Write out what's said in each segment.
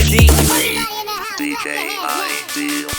D. DJ Ideal.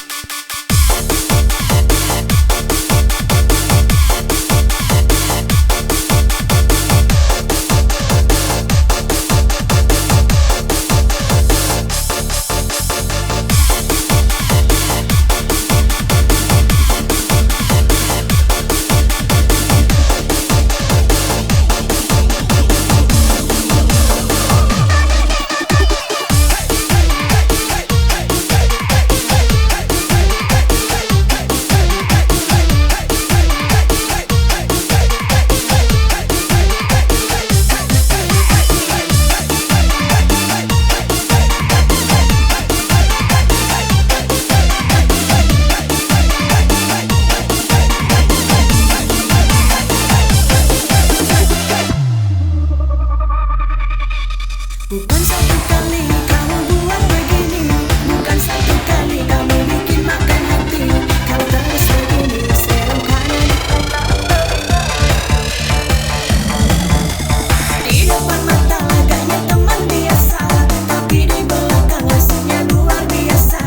Bukan satu kali kamu buat begini, bukan satu kali kamu bikin makan hati. Kalau terus begini serumkan di depan mata agaknya teman biasa, tapi di belakang hasilnya luar biasa.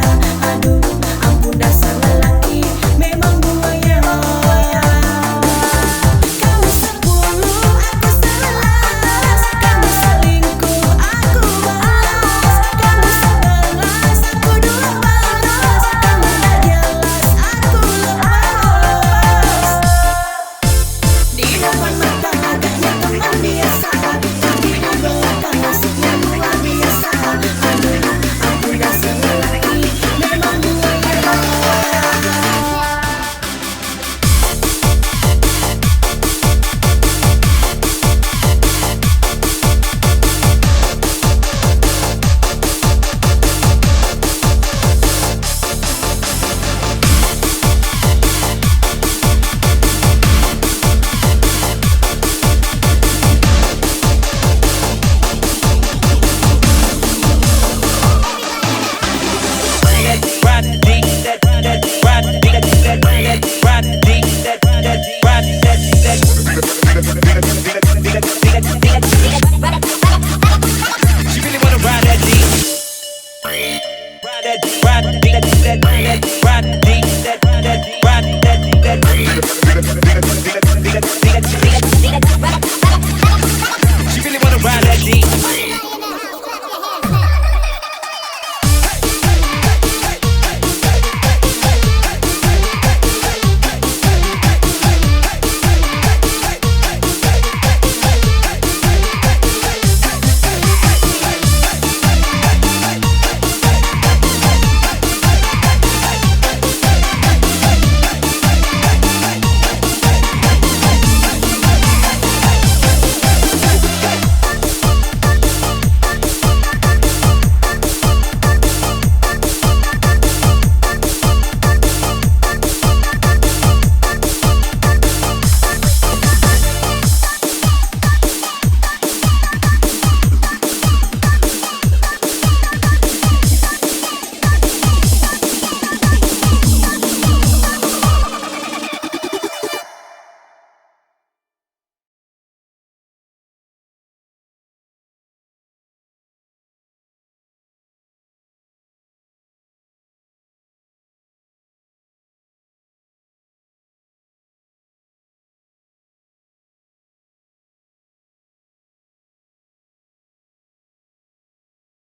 Aduh, ampun dasar lelaki, memang buaya. Kamu 10, aku 11. Kamu selingkuh, aku balas. Kamu 11, aku 12. Kamu gak jelas, aku lepas. Di depan mata agaknya teman biasa, tapi di belakang hasilnya luar biasa. Aduh, ampun dasar lelaki, memang buaya. She really wanna ride that D. Ride that D.